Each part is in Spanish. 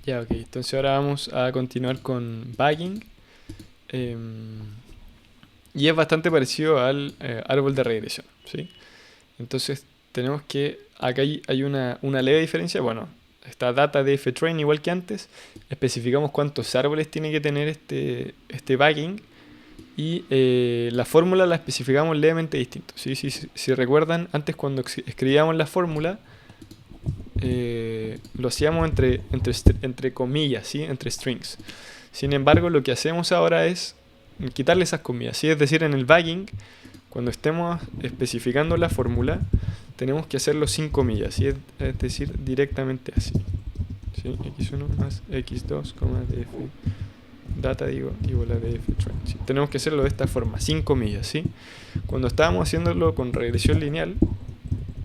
Ya, ok. Entonces ahora vamos a continuar con bagging. em, y es bastante parecido al árbol de regresión, ¿sí? Entonces tenemos que, acá hay una leve diferencia. Bueno, está data de ftrain igual que antes. Especificamos cuántos árboles tiene que tener este bagging. Y la fórmula la especificamos levemente distinto. ¿Sí? Si recuerdan, antes cuando escribíamos la fórmula, lo hacíamos entre comillas, ¿sí? Entre strings. Sin embargo, lo que hacemos ahora es quitarle esas comillas. ¿Sí? Es decir, en el bagging, cuando estemos especificando la fórmula, tenemos que hacerlo sin comillas. ¿Sí? Es decir, directamente así. ¿Sí? x1 más x2, df data digo igual a df train. ¿Sí? Tenemos que hacerlo de esta forma, sin comillas. ¿Sí? Cuando estábamos haciéndolo con regresión lineal,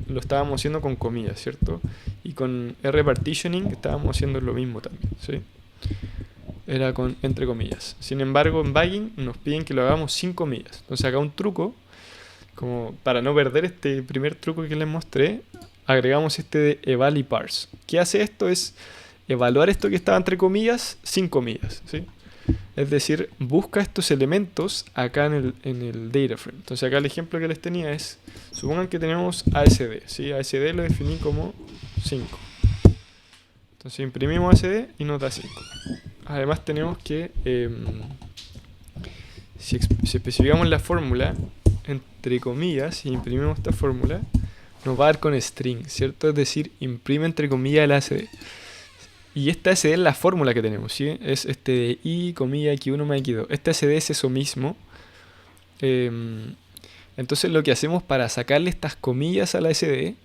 lo estábamos haciendo con comillas, ¿cierto? Y con R-partitioning estábamos haciendo lo mismo también, ¿sí? Era con entre comillas. Sin embargo, en bagging nos piden que lo hagamos sin comillas. Entonces acá un truco, como para no perder este primer truco que les mostré, agregamos este de eval y parse. ¿Qué hace esto? Es evaluar esto que estaba entre comillas sin comillas, ¿sí? Es decir, busca estos elementos acá en el data frame. Entonces acá el ejemplo que les tenía es, supongan que tenemos ASD, ¿sí? ASD lo definí como 5. Entonces imprimimos ASD y nos da 5. Además tenemos que, si especificamos la fórmula, entre comillas, si imprimimos esta fórmula, nos va a dar con string, ¿cierto? Es decir, imprime entre comillas el ASD. Y esta SD es la fórmula que tenemos, ¿sí? Es este de I, comilla, X1 más X2. Esta SD es eso mismo. Em, entonces lo que hacemos para sacarle estas comillas a la SD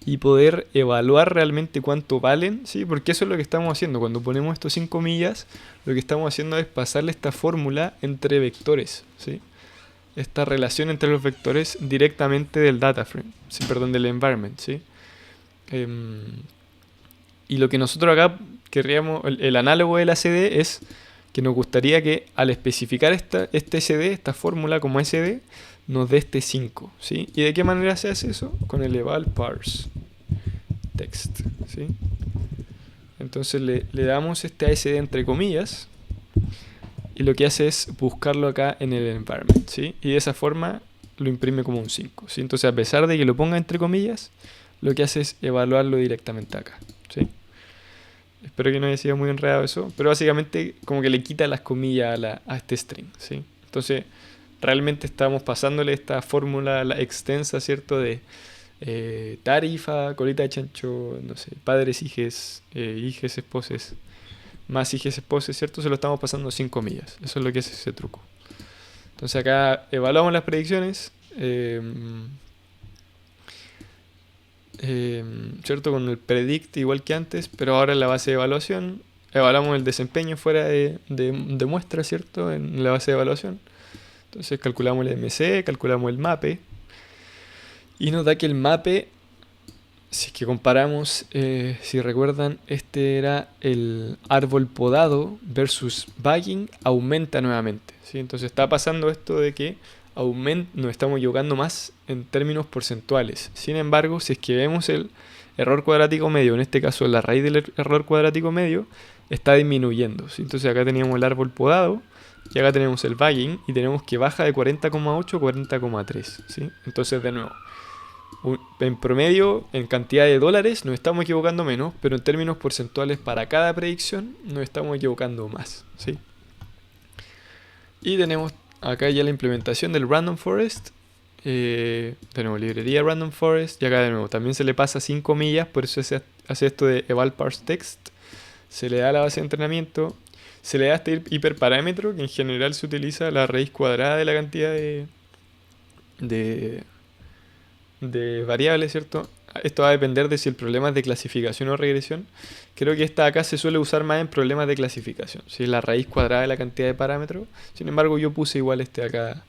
y poder evaluar realmente cuánto valen, ¿sí? Porque eso es lo que estamos haciendo. Cuando ponemos estos sin comillas, lo que estamos haciendo es pasarle esta fórmula entre vectores, ¿sí? Esta relación entre los vectores directamente del data frame, ¿sí? Perdón, del environment, ¿sí? Em, y lo que nosotros acá querríamos, el análogo de la CD es que nos gustaría que al especificar este SD, esta fórmula como SD, nos dé este 5, ¿sí? ¿Y de qué manera se hace eso? Con el eval parse text, ¿sí? Entonces le damos este ASD entre comillas y lo que hace es buscarlo acá en el environment, ¿sí? Y de esa forma lo imprime como un 5, ¿sí? Entonces a pesar de que lo ponga entre comillas, lo que hace es evaluarlo directamente acá, ¿sí? Espero que no haya sido muy enredado eso, pero básicamente como que le quita las comillas a este string, ¿sí? Entonces, realmente estamos pasándole esta fórmula la extensa, ¿cierto? De tarifa, colita de chancho, no sé, padres, hijes, hijes, esposes, más hijes, esposes, ¿cierto? Se lo estamos pasando sin comillas. Eso es lo que es ese truco. Entonces acá evaluamos las predicciones, ¿cierto? Con el predict igual que antes, pero ahora en la base de evaluación evaluamos el desempeño fuera de muestra, ¿cierto? En la base de evaluación. Entonces calculamos el MC, calculamos el MAPE y nos da que el MAPE, si es que comparamos, si recuerdan, este era el árbol podado versus bagging, aumenta nuevamente, ¿sí? Entonces está pasando esto de que nos estamos equivocando más en términos porcentuales. Sin embargo, si es que vemos el error cuadrático medio, en este caso la raíz del error cuadrático medio, está disminuyendo, ¿sí? Entonces acá teníamos el árbol podado y acá tenemos el bagging y tenemos que baja de 40,8 a 40,3, ¿sí? Entonces de nuevo, en promedio, en cantidad de dólares, nos estamos equivocando menos, pero en términos porcentuales para cada predicción nos estamos equivocando más, ¿sí? Y tenemos acá ya la implementación del Random Forest. Tenemos librería Random Forest y acá de nuevo también se le pasa 5 comillas, por eso se hace esto de eval parse text. Se le da la base de entrenamiento, se le da este hiperparámetro que en general se utiliza la raíz cuadrada de la cantidad de, de variables, ¿cierto? Esto va a depender de si el problema es de clasificación o regresión. Creo que esta acá se suele usar más en problemas de clasificación, si es la raíz cuadrada de la cantidad de parámetros. Sin embargo, yo puse igual este acá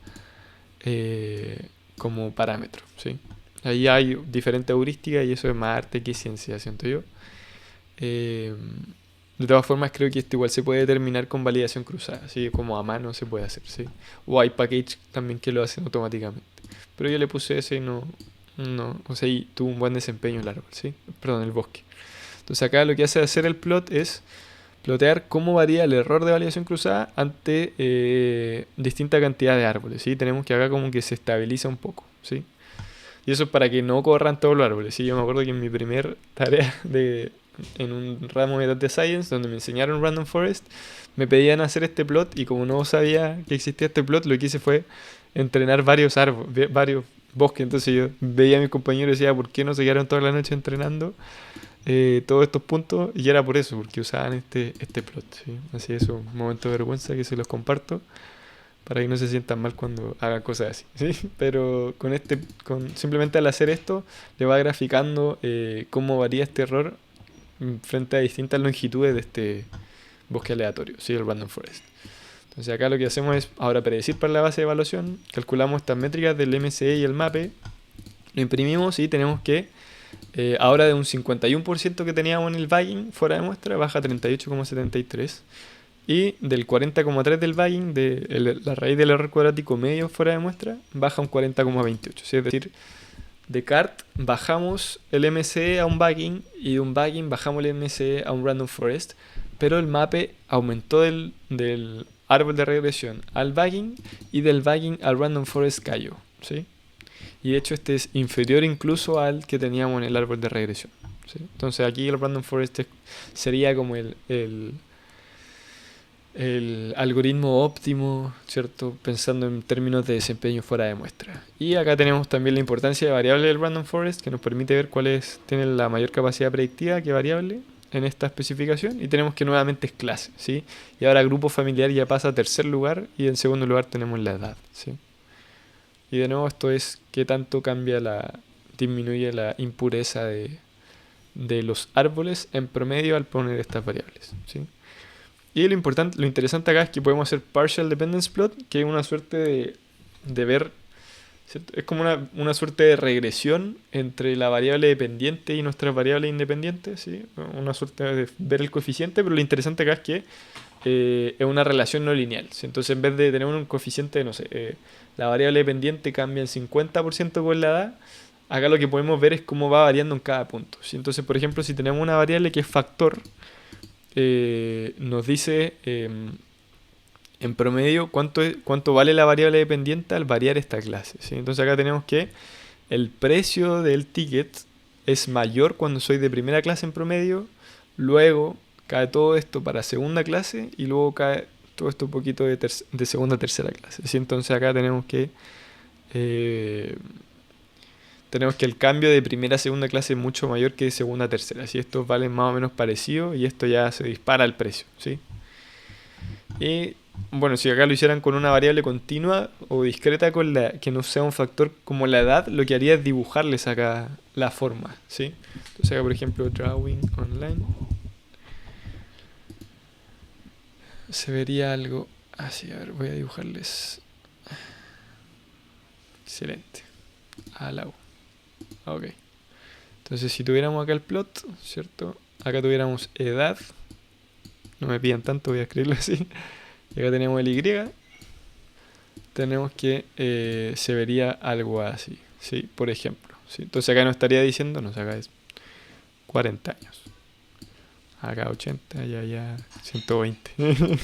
como parámetro, ¿sí? Ahí hay diferentes heurísticas y eso es más arte que ciencia, siento yo. Eh, de todas formas, creo que esto igual se puede determinar con validación cruzada, así como a mano se puede hacer, ¿sí? O hay package también que lo hacen automáticamente. Pero yo le puse ese y no, o sea, tuvo un buen desempeño el árbol, ¿sí? Perdón, el bosque. Entonces acá lo que hace hacer el plot es plotear cómo varía el error de validación cruzada ante distinta cantidad de árboles, ¿sí? Tenemos que acá como que se estabiliza un poco, ¿sí? Y eso es para que no corran todos los árboles, ¿sí? Yo me acuerdo que en mi primer tarea en un ramo de Data Science, donde me enseñaron Random Forest, me pedían hacer este plot y como no sabía que existía este plot, lo que hice fue entrenar varios árboles, varios bosques. Entonces yo veía a mis compañeros y decía, ¿por qué no se quedaron toda la noche entrenando todos estos puntos? Y era por eso, porque usaban este plot, ¿sí? Así es un momento de vergüenza que se los comparto para que no se sientan mal cuando hagan cosas así, ¿sí? Pero simplemente al hacer esto, le va graficando cómo varía este error frente a distintas longitudes de este bosque aleatorio, ¿sí? El Random Forest. Entonces acá lo que hacemos es ahora predecir para la base de evaluación, calculamos estas métricas del MCE y el MAPE, lo imprimimos y tenemos que ahora de un 51% que teníamos en el bagging fuera de muestra baja a 38,73 y del 40,3 del bagging de la raíz del error cuadrático medio fuera de muestra baja a un 40,28, ¿sí? Es decir, de CART bajamos el MCE a un bagging y de un bagging bajamos el MCE a un random forest, pero el MAPE aumentó del árbol de regresión al bagging y del bagging al random forest cayó, ¿sí? Y de hecho este es inferior incluso al que teníamos en el árbol de regresión, ¿sí? Entonces aquí el random forest sería como el algoritmo óptimo, ¿cierto? Pensando en términos de desempeño fuera de muestra. Y acá tenemos también la importancia de variable del random forest, que nos permite ver cuáles tienen la mayor capacidad predictiva, qué variable en esta especificación. Y tenemos que nuevamente es clase, ¿sí? Y ahora grupo familiar ya pasa a tercer lugar y en segundo lugar tenemos la edad, ¿sí? Y de nuevo esto es qué tanto disminuye la impureza de los árboles en promedio al poner estas variables, ¿sí? Y lo interesante acá es que podemos hacer partial dependence plot, que es una suerte de ver, ¿cierto? Es como una suerte de regresión entre la variable dependiente y nuestras variables independientes, ¿sí? Una suerte de ver el coeficiente, pero lo interesante acá es que es una relación no lineal, ¿sí? Entonces en vez de tener un coeficiente, no sé, la variable dependiente cambia en 50% con la edad, acá lo que podemos ver es cómo va variando en cada punto, ¿sí? Entonces, por ejemplo, si tenemos una variable que es factor, nos dice en promedio cuánto vale la variable dependiente al variar esta clase, ¿sí? Entonces acá tenemos que el precio del ticket es mayor cuando soy de primera clase en promedio, luego cae todo esto para segunda clase y luego cae todo esto un poquito de segunda a tercera clase, ¿sí? Entonces acá eh, tenemos que el cambio de primera a segunda clase es mucho mayor que de segunda a tercera. Si estos valen más o menos parecido y esto ya se dispara el precio, ¿sí? Y bueno, si acá lo hicieran con una variable continua o discreta que no sea un factor como la edad, lo que haría es dibujarles acá la forma, ¿sí? Entonces acá por ejemplo drawing online se vería algo así. A ver, voy a dibujarles. Excelente. A la U. Ok. Entonces si tuviéramos acá el plot, ¿cierto? Acá tuviéramos edad. No me pidan tanto, voy a escribirlo así. Y acá tenemos el Y. Tenemos que se vería algo así, ¿sí? Por ejemplo, ¿sí? Entonces acá nos estaría diciendo, acá es 40 años. Acá 80, ya 120.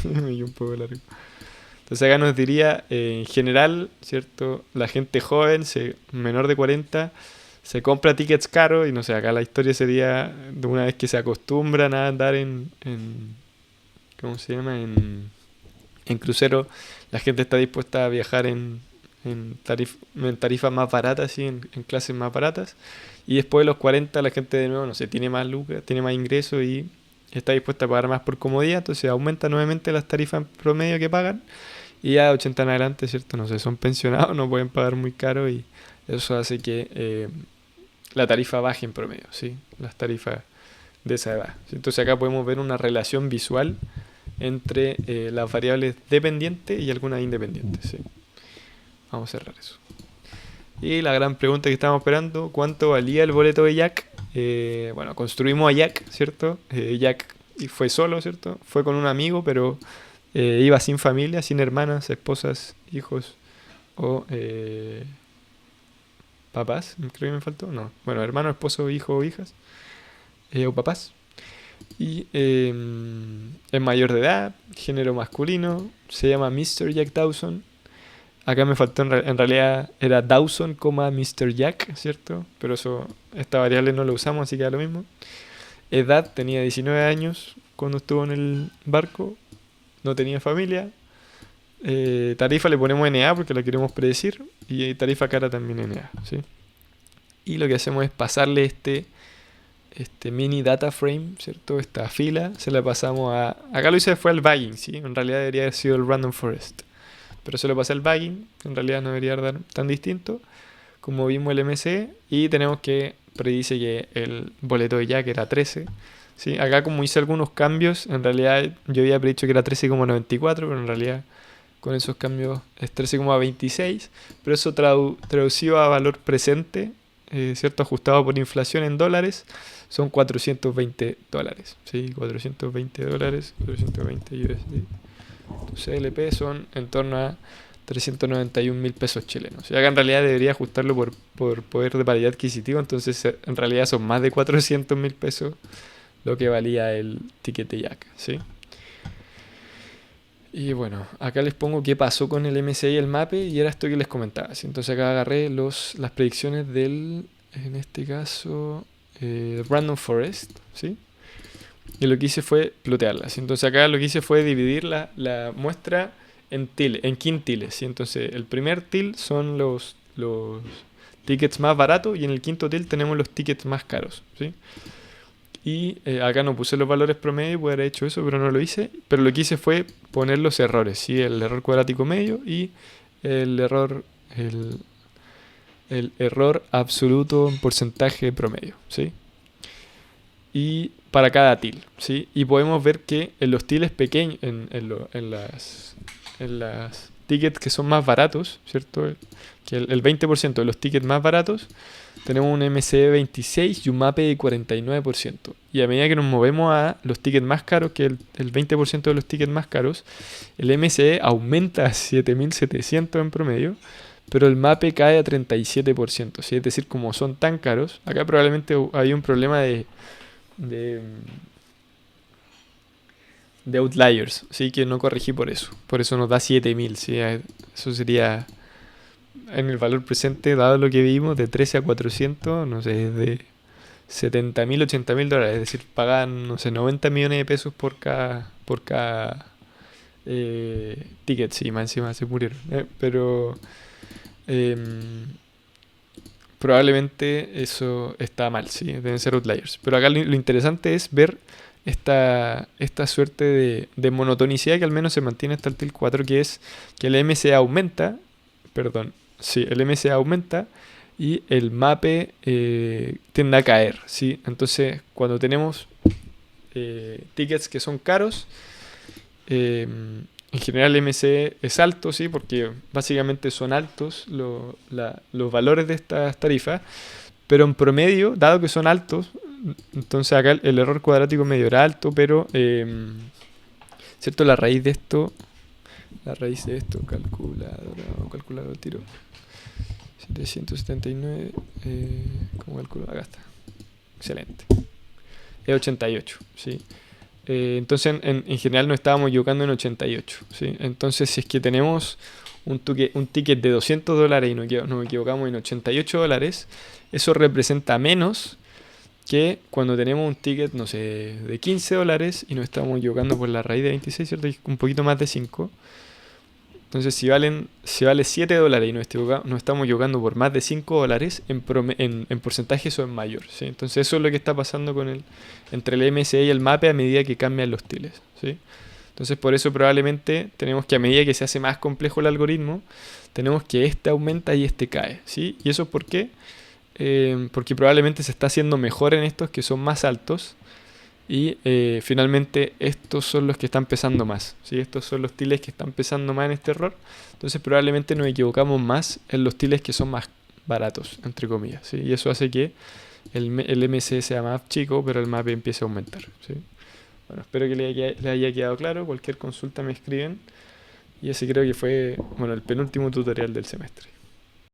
Me un poco largo. Entonces acá nos diría, en general, ¿cierto? La gente joven, menor de 40, se compra tickets caros y no sé, acá la historia sería de una vez que se acostumbran a andar en ¿cómo se llama? En crucero, la gente está dispuesta a viajar en tarifas más baratas, ¿sí? En clases más baratas. Y después de los 40 la gente de nuevo, no sé, tiene más lucas, tiene más ingresos y está dispuesta a pagar más por comodidad, entonces aumenta nuevamente las tarifas promedio que pagan. Y ya de 80 en adelante, ¿cierto? No sé, son pensionados, no pueden pagar muy caro y eso hace que la tarifa baje en promedio, ¿sí? Las tarifas de esa edad, ¿sí? Entonces acá podemos ver una relación visual entre las variables dependientes y algunas independientes, ¿sí? Vamos a cerrar eso. Y la gran pregunta que estamos esperando, ¿cuánto valía el boleto de Jack? Bueno, construimos a Jack, ¿cierto? Jack fue solo, ¿cierto? Fue con un amigo, pero iba sin familia, sin hermanas, esposas, hijos o papás, creo que me faltó, no. Bueno, hermano, esposo, hijo o hijas, o papás. Y es mayor de edad, género masculino, se llama Mr. Jack Dawson. Acá me faltó, en realidad era Dawson, Mr. Jack, ¿cierto? Pero esta variable no la usamos, así que da lo mismo. Edad, tenía 19 años cuando estuvo en el barco, no tenía familia. Tarifa le ponemos NA porque la queremos predecir, y tarifa cara también NA, ¿sí? Y lo que hacemos es pasarle este mini data frame, ¿cierto? Esta fila, se la pasamos acá lo hice fue al bagging, ¿sí? En realidad debería haber sido el random forest. Pero se lo pasé al bagging, en realidad no debería dar tan distinto. Como vimos el MC, y tenemos que predice que el boleto de Jack era 13. ¿Sí? Acá como hice algunos cambios, en realidad yo había predicho que era 13,94, pero en realidad con esos cambios es 13,26. Pero eso traducido a valor presente, ¿cierto? Ajustado por inflación en dólares, son $420. ¿Sí? $420, 420 USD. CLP son en torno a 391.000 pesos chilenos. Y acá en realidad debería ajustarlo por poder de paridad adquisitivo, entonces en realidad son más de 400.000 pesos lo que valía el ticket de Jack, ¿sí? Y bueno, acá les pongo qué pasó con el MSCI y el MAPE, y era esto que les comentaba, ¿sí? Entonces acá agarré las predicciones en este caso, Random Forest, ¿sí? Y lo que hice fue plotearlas. Entonces acá lo que hice fue dividir la muestra en quintiles, ¿sí? Entonces el primer til son los tickets más baratos, y en el quinto til tenemos los tickets más caros, ¿sí? Y acá no puse los valores promedio, pude haber hecho eso, pero no lo hice. Pero lo que hice fue poner los errores, ¿sí? El error cuadrático medio y el error absoluto en porcentaje promedio, ¿sí? Y para cada til, ¿sí? Y podemos ver que en los tiles pequeños, en las tickets que son más baratos, ¿cierto? Que el 20% de los tickets más baratos, tenemos un MSCI de 26 y un MAPE de 49%. Y a medida que nos movemos a los tickets más caros, que el 20% de los tickets más caros, el MSCI aumenta a 7.700 en promedio, pero el MAPE cae a 37%, ¿sí? Es decir, como son tan caros, acá probablemente hay un problema de outliers, ¿sí? Que no corregí por eso. Por eso nos da 7.000, ¿sí? Eso sería en el valor presente, dado lo que vimos, de 13 a 400, no sé, es de 70.000, 80.000 dólares. Es decir, pagan, no sé, 90 millones de pesos por cada ticket. Sí, más encima se murieron. Pero probablemente eso está mal, ¿sí? Deben ser outliers. Pero acá lo interesante es ver esta suerte de monotonicidad que al menos se mantiene hasta el TIL 4, que es que el MSCI aumenta, perdón, sí, el MSCI aumenta y el MAPE tiende a caer, ¿sí? Entonces, cuando tenemos tickets que son caros, en general el MSCI es alto, ¿sí? Porque básicamente son altos los valores de estas tarifas, pero en promedio, dado que son altos, entonces acá el error cuadrático medio era alto, pero ¿cierto? La raíz de esto, calculador tiro, 779, ¿cómo calculo? Acá está, excelente, es 88, ¿sí? Entonces en general nos estábamos equivocando en 88, ¿sí? Entonces si es que tenemos un ticket de $200 y nos equivocamos en $88, eso representa menos que cuando tenemos un ticket, no sé, de $15 y nos estamos equivocando por la raíz de 26, ¿cierto? Un poquito más de 5. Entonces si vale $7 y nos estamos equivocando por más de $5, en porcentaje eso es mayor, ¿sí? Entonces eso es lo que está pasando entre el MSCI y el MAPE a medida que cambian los tiles, ¿sí? Entonces por eso probablemente tenemos que, a medida que se hace más complejo el algoritmo, tenemos que este aumenta y este cae, ¿sí? ¿Y eso por qué? Porque probablemente se está haciendo mejor en estos que son más altos, y finalmente estos son los que están pesando más, ¿sí? Estos son los tiles que están pesando más en este error. Entonces probablemente nos equivocamos más en los tiles que son más baratos, entre comillas, ¿sí? Y eso hace que el MC sea más chico, pero el MAPE empiece a aumentar, ¿sí? Bueno, espero que le haya quedado claro. Cualquier consulta me escriben. Y ese creo que fue, bueno, el penúltimo tutorial del semestre.